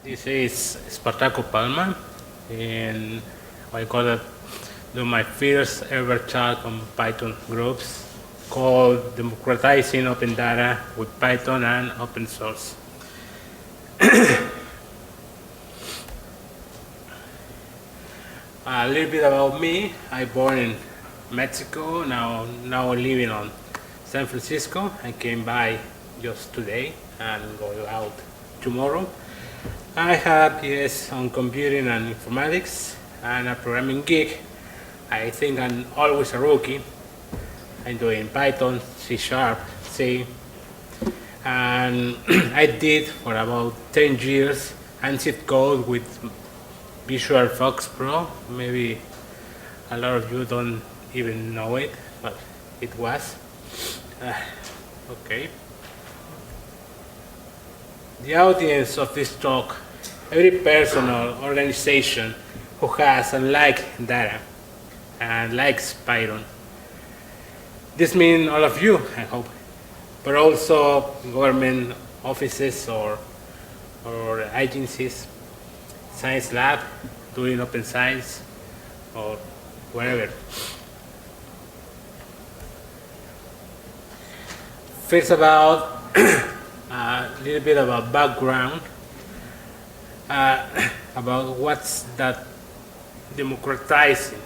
This is Espartaco Palma, and I got to do my first ever talk on Python groups called Democratizing Open Data with Python and Open Source. A little bit about me. I born in Mexico, now living on San Francisco. I came by just today and go out tomorrow. I have PS on computing and informatics and a programming geek. I think I'm always a rookie. I'm doing Python, C#, C, and I did for about 10 years ANSYS code with Visual Fox Pro. Maybe a lot of you don't even know it, but it was. Okay. The audience of this talk, every person or organization who has and likes data and likes Python. This means all of you, I hope, but also government offices or agencies, science lab, doing open science, or wherever. First about a little bit about background about what's that democratizing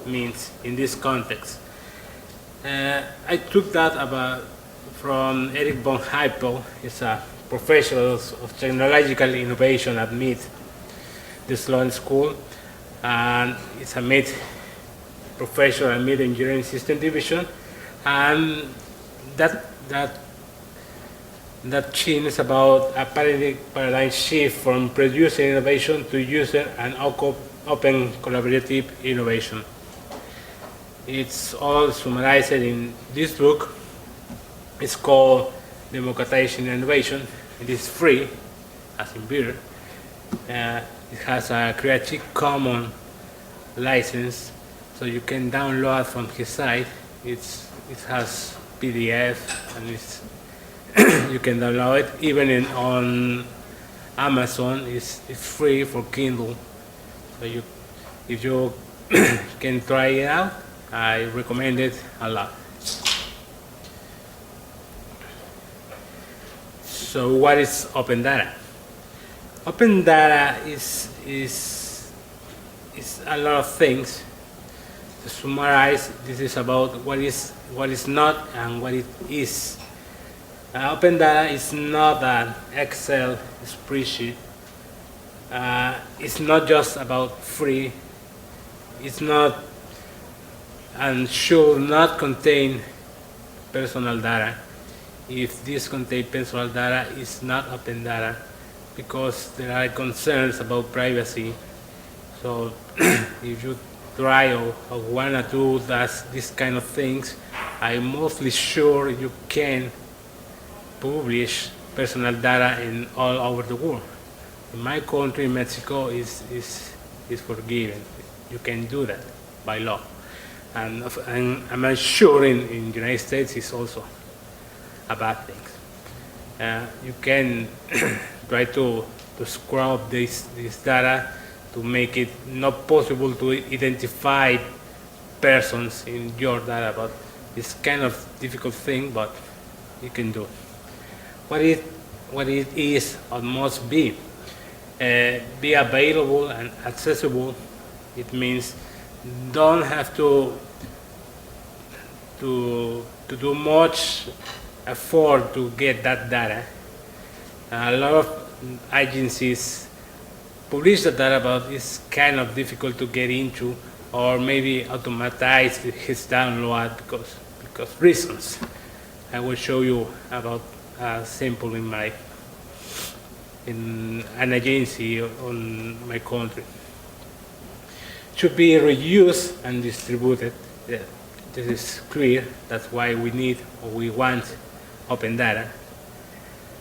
means in this context. I took that from Eric von Hippel. He's a professor of technological innovation at MIT, the Sloan School, and he's a MIT professor at MIT Engineering System Division, and that chain is about a paradigm shift from producer innovation to user and open collaborative innovation. It's all summarized in this book. It's called Democratizing Innovation. It is free, as in beer. It has a Creative Commons license, so you can download from his site. It has PDF, and you can download it. Even on Amazon, it's free for Kindle. So if you can try it out, I recommend it a lot. So what is open data? Open data is a lot of things. To summarize, this is about what is not and what it is. Open data is not an Excel spreadsheet. It's not just about free. It's not and should not contain personal data. If this contains personal data, it's not open data because there are concerns about privacy. So if you try or want to do this kind of things, I'm mostly sure you can publish personal data in all over the world. In my country, Mexico, is forgiven. You can do that by law. And I'm sure in the United States it's also a bad thing. You can try to scrub this data to make it not possible to identify persons in your data, but it's kind of difficult thing, but you can do it. What it is or must be available and accessible. It means don't have to do much effort to get that data. A lot of agencies publish the data, but it's kind of difficult to get into, or maybe automatize his download because reasons. I will show you about a sample in an agency on my country. Should be reused and distributed. Yeah, this is clear. That's why we want open data.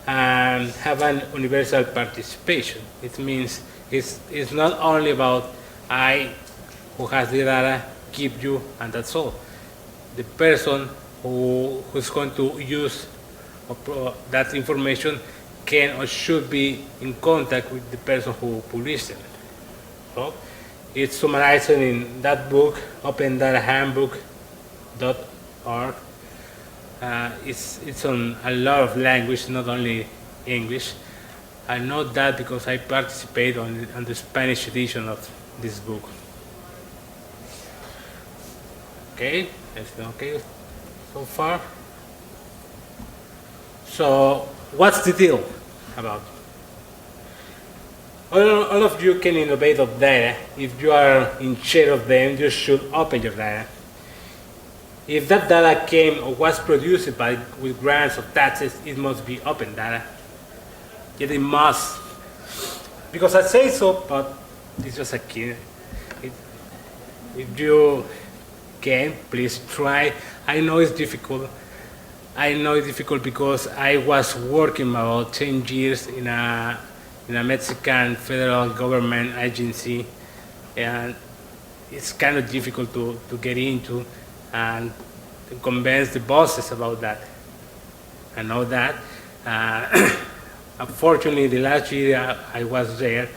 And have an universal participation. It means it's not only about I who has the data give you and that's all. The person who's going to use that information can or should be in contact with the person who published it. So it's summarized in that book, OpenDataHandbook.org. It's on a lot of language, not only English. I know that because I participate on the Spanish edition of this book. Okay, everything okay so far? So what's the deal about? All of you can innovate of data. If you are in charge of them, you should open your data. If that data came or was produced with grants or taxes, it must be open data. Yet it must. Because I say so, but it's just a kid. If you can, please try. I know it's difficult. I know it's difficult because I was working about 10 years in a Mexican federal government agency, and it's kind of difficult to get into and to convince the bosses about that. I know that. Unfortunately, the last year I was there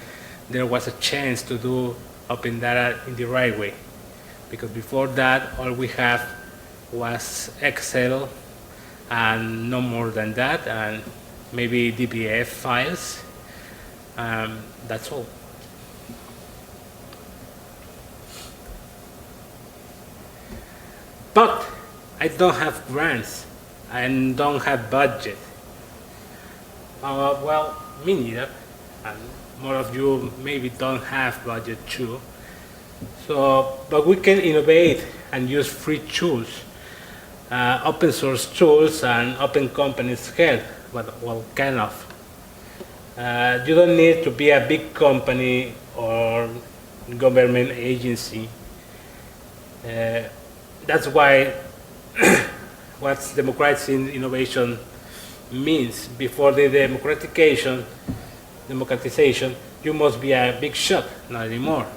was a chance to do open data in the right way. Because before that, all we have was Excel and no more than that, and maybe DBF files. That's all. But I don't have grants. I don't have budget. Well, me neither. And more of you maybe don't have budget too. So, but we can innovate and use free tools, open source tools, and open companies help. Well, kind of. You don't need to be a big company or government agency. That's why what's democratizing innovation means. Before the democratization, you must be a big shop, not anymore.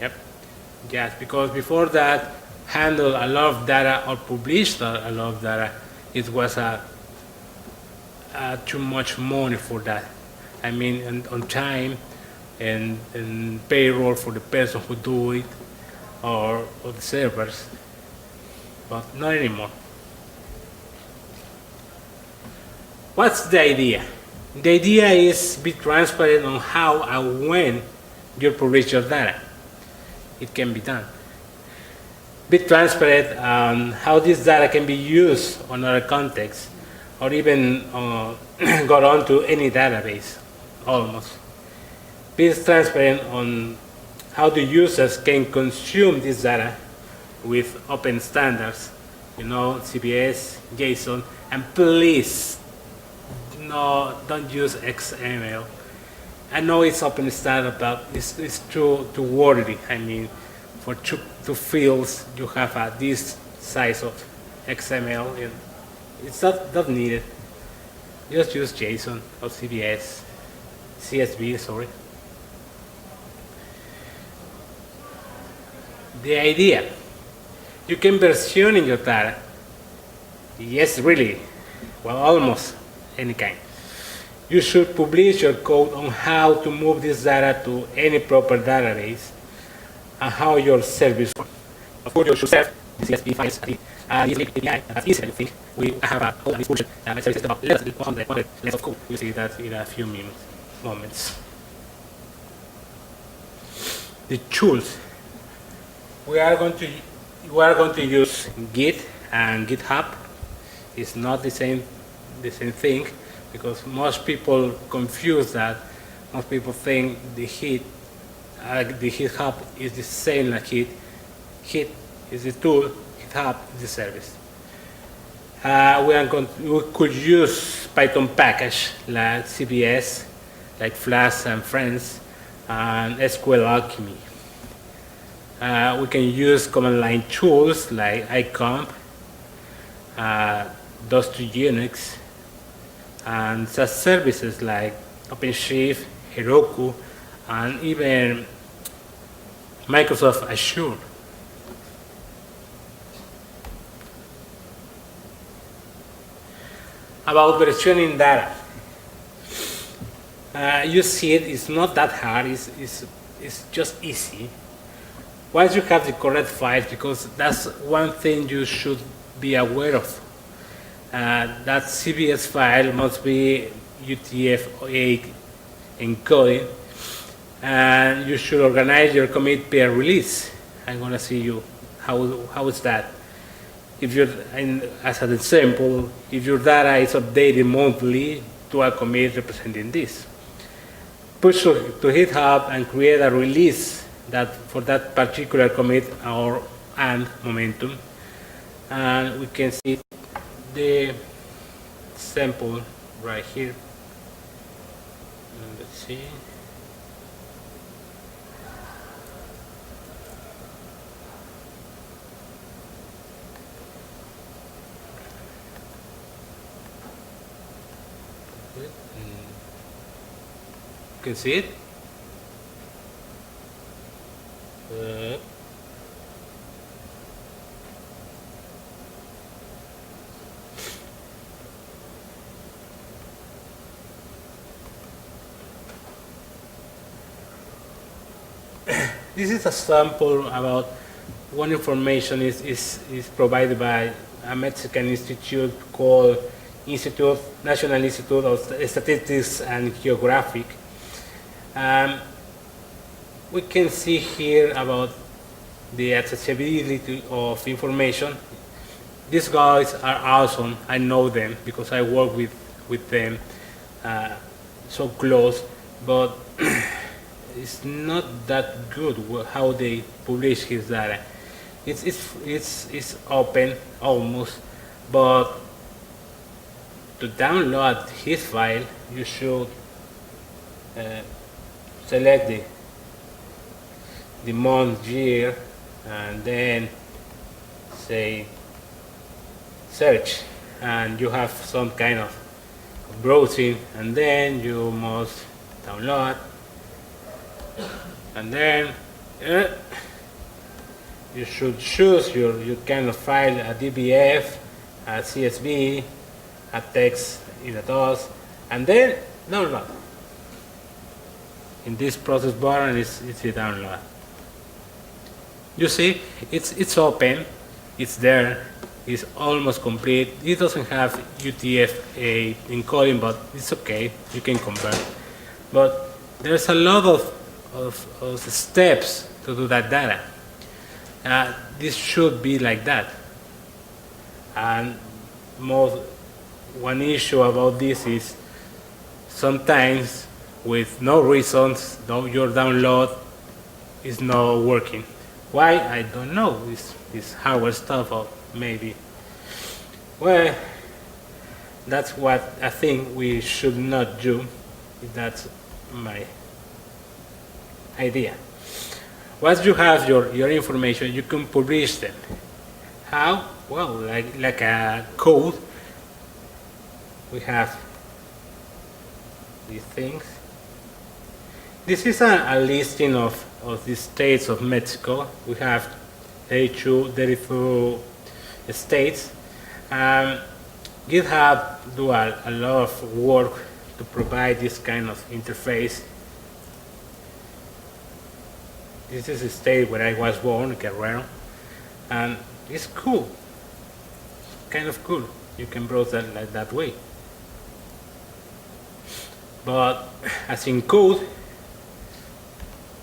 Yep. Yes, because before that, handle a lot of data or published a lot of data, it was too much money for that. I mean, on time and payroll for the person who do it, or the servers, but not anymore. What's the idea? The idea is be transparent on how and when you publish your data. It can be done. Be transparent on how this data can be used on other contexts, or even got onto any database, almost. Be transparent on how the users can consume this data with open standards, CBS, JSON, and please, no, don't use XML. I know it's open standard, but it's too wordy. I mean, for two fields, you have this size of XML, and it's not needed. Just use JSON or CSV, sorry. The idea, you can versioning your data. Yes, really, well, almost any kind. You should publish your code on how to move this data to any proper database and how your service works. Of course, you should serve CSV files at the API. That's easy, I think. We have a whole discussion services about less than 100 lines of code. You'll see that in a few moments. The tools. We are going to use Git and GitHub. It's not the same thing, because most people confuse that. Most people think the GitHub is the same like Git. Git is the tool, GitHub is the service. We could use Python package like CBS, like Flask and Friends, and SQL Alchemy. We can use command line tools like icomp, DOS2 Unix, and SaaS services like OpenShift, Heroku, and even Microsoft Azure. About versioning data. You see it's not that hard, it's just easy. Once you have the correct file, because that's one thing you should be aware of. That CBS file must be UTF-8 encoded, and you should organize your commit per release. I'm going to see you how is that. If you're, as an example, if your data is updated monthly, do a commit representing this. Push to GitHub and create a release that for that particular commit and momentum. And we can see the sample right here. Let's see. You can see it. This is a sample about what information is provided by a Mexican institute called National Institute of Statistics and Geographic. We can see here about the accessibility of information. These guys are awesome. I know them because I work with them so close, but it's not that good how they publish his data. It's open almost, but to download his file, you should select the month, year, and then say search, and you have some kind of browsing, and then you must download, and then you should choose your kind of file, a DBF, a CSV, a text in a DOS, and then download. In this process button is the download. You see, it's open, it's there, it's almost complete. It doesn't have UTF-8 encoding, but it's okay, you can convert. But there's a lot of steps to do that data. This should be like that. And one issue about this is sometimes with no reasons, your download is not working. Why? I don't know. It's hardware stuff, or maybe. Well, that's what I think we should not do. That's my idea. Once you have your information, you can publish them. How? Well, like a code. We have these things. This is a listing of the states of Mexico. We have 32 states. GitHub do a lot of work to provide this kind of interface. This is a state where I was born, Guerrero, and it's cool, kind of cool. You can browse that like that way. But as in code,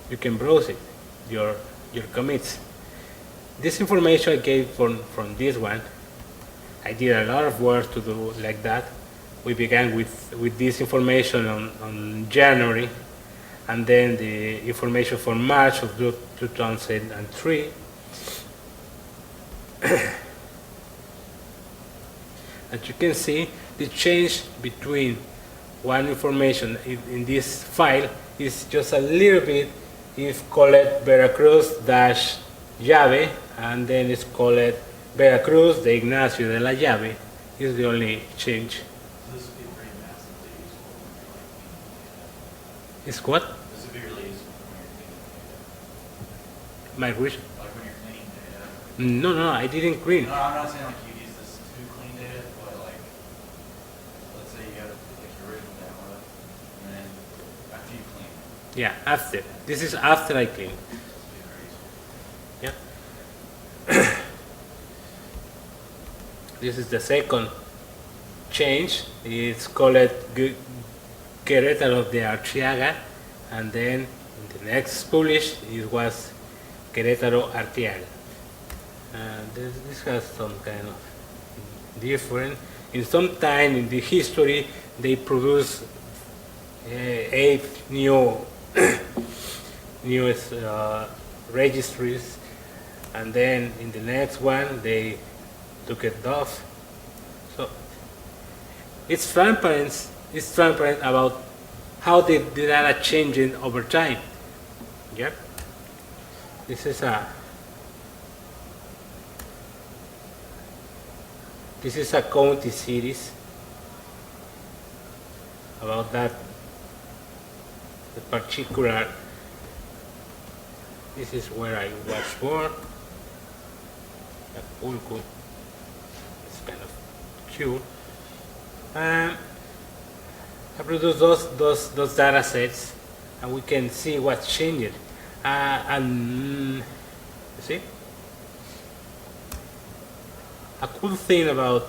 you can browse it, your commits. This information I gave from this one, I did a lot of work to do like that. We began with this information on January, and then the information for March of 2003. As you can see, the change between one information in this file is just a little bit. It's called Veracruz-Llave, and then it's called Veracruz de Ignacio de la Llave. Is the only change. So this would be pretty massive to use for It's what? this would be really useful when you're cleaning My wish? data. Like when you're cleaning data. No, I didn't clean. No, I'm not saying like you use this to clean data, but like let's say you have like your original download and then Yeah, after. This is after I clean. Yeah. This is the second change. It's called Querétaro de Arteaga, and then in the next published it was Querétaro Arteaga. This has some kind of different. In some time in the history, they produce 8 new registries, and then in the next one they took it off. So it's transparent. It's transparent about how the data changing over time. Yep. This is a county series about that. The particular. This is where I was born. Acapulco. It's kind of cute. I produce those data sets, and we can see what's changing. And you see, a cool thing about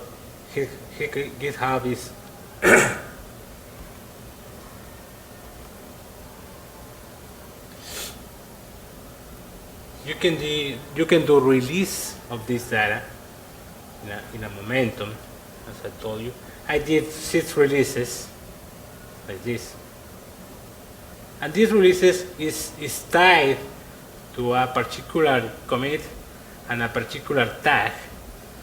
GitHub is you can do release of this data in a momentum, as I told you. I did 6 releases like this, and these releases is tied to a particular commit and a particular tag.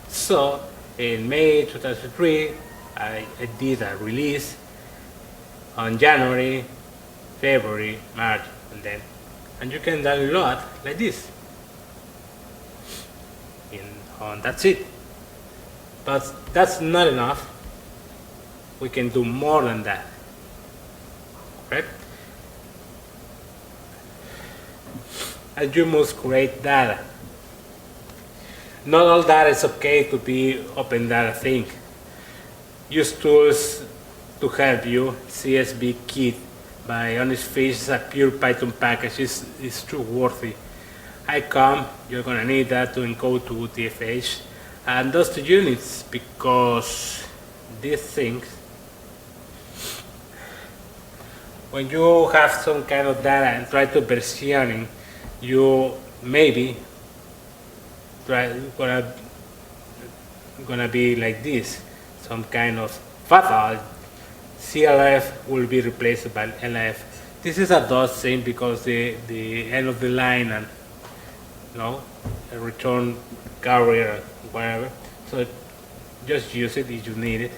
So in May 2003, I did a release on January, February, March, and you can download like this. That's it. But that's not enough. We can do more than that, right? And you must create data. Not all data is okay to be open data thing. Use tools to help you. CSV Kit by Honest Fish is a pure Python package. It's too worthy. You're gonna need that to encode to UTF-8 and those 2 units, because these things, when you have some kind of data and try to versioning, you maybe gonna be like this, some kind of fatal. CLF will be replaced by LF. This is a DOS thing because the end of the line and a return carrier, whatever. So just use it if you need it.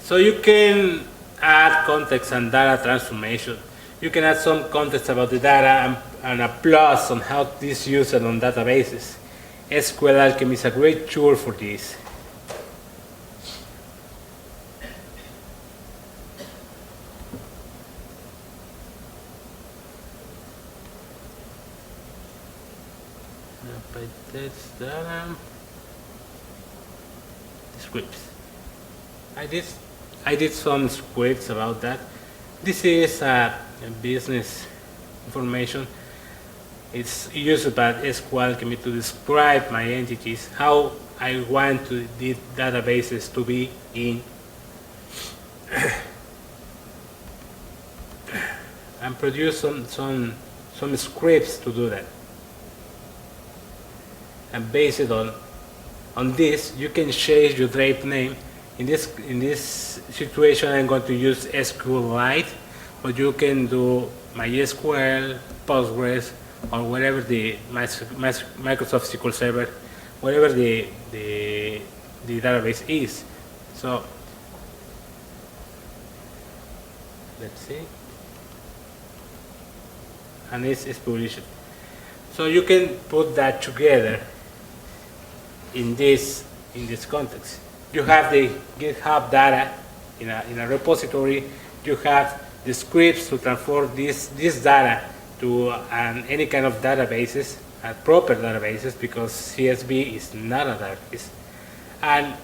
So you can add context and data transformation. You can add some context about the data and a plus on how this is used on databases. SQL Alchemy is a great tool for this. That's data. Scripts. I did some scripts about that. This is a business information. It's used by SQL Alchemy to describe my entities, how I want the databases to be in. And produce some scripts to do that. And based on this, you can change your drape name. In this situation, I'm going to use SQLite, but you can do MySQL, Postgres, or whatever the Microsoft SQL Server, whatever the database is. So let's see, and it's published. So you can put that together in this context. You have the GitHub data in a repository. You have the scripts to transform this data to any kind of databases, proper databases, because CSV is not a database, and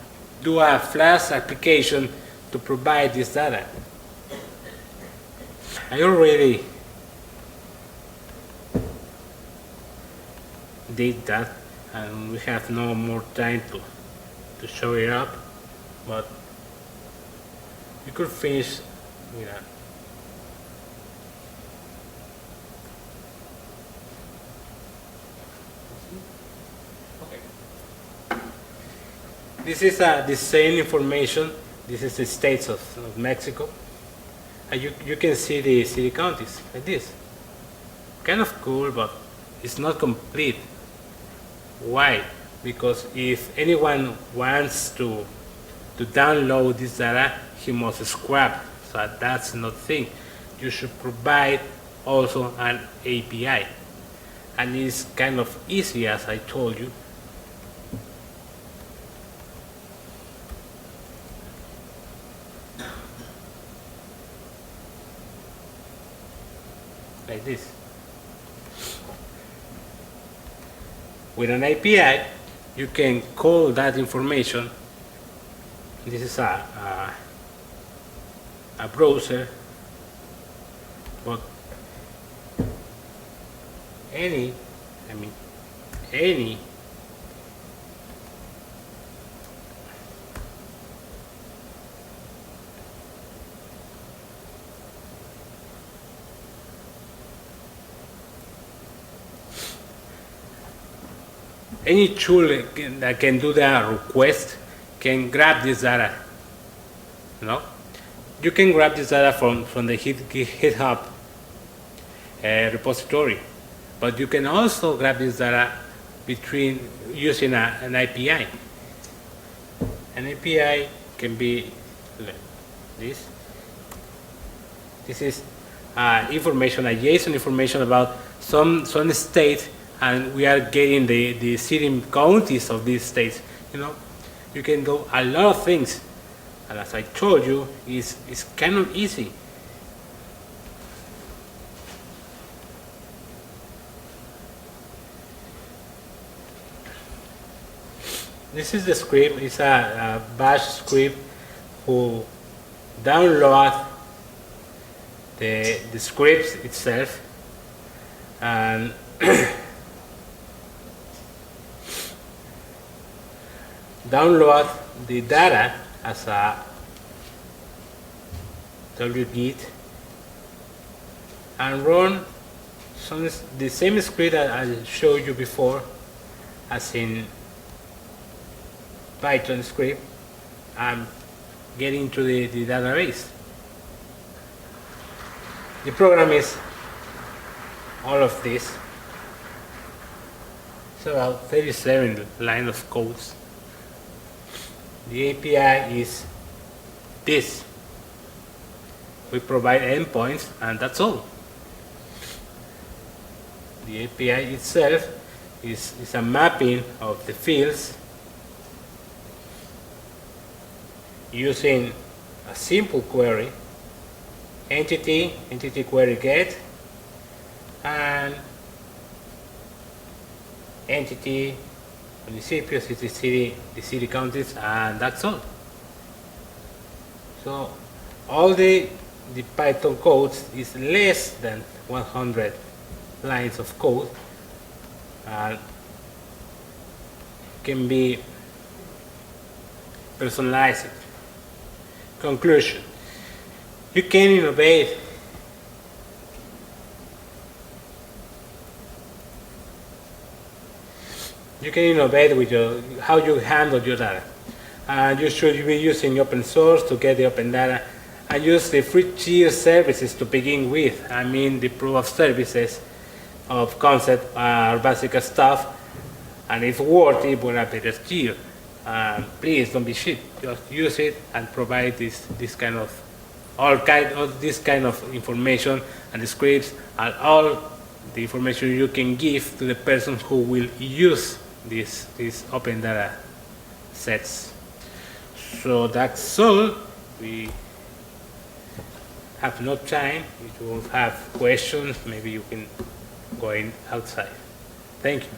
do a Flask application to provide this data. I already did that, and we have no more time to show it up, but you could finish with that. This is the same information. This is the states of Mexico. And you can see the city counties like this. Kind of cool, but it's not complete. Why? Because if anyone wants to download this data, he must scrap. So that's not the thing. You should provide also an API. And it's kind of easy, as I told you. Like this. With an API, you can call that information. This is a browser, but any tool that can do the request can grab this data. You can grab this data from the GitHub repository, but you can also grab this data using an API. An API can be like this. This is information, JSON information about some state, and we are getting the city counties of these states. You can do a lot of things, and as I told you, it's kind of easy. This is the script. It's a bash script who download the scripts itself and download the data as a wget and run the same script that I showed you before, as in Python script, and get into the database. The program is all of this. It's about 37 lines of codes. The API is this. We provide endpoints, and that's all. The API itself is a mapping of the fields using a simple query, entity query get, and entity municipios is the city counties, and that's all. So all the Python codes is less than 100 lines of code, and can be personalized. Conclusion: you can innovate with how you handle your data. And you should be using open source to get the open data, and use the free tier services to begin with. I mean, the proof of services of concept are basic stuff, and if worthy, we're a better tier. Please don't be cheap. Just use it and provide this kind of information, and the scripts and all the information you can give to the person who will use these open data sets. So that's all. We have no time. If you have questions, maybe you can go in outside. Thank you.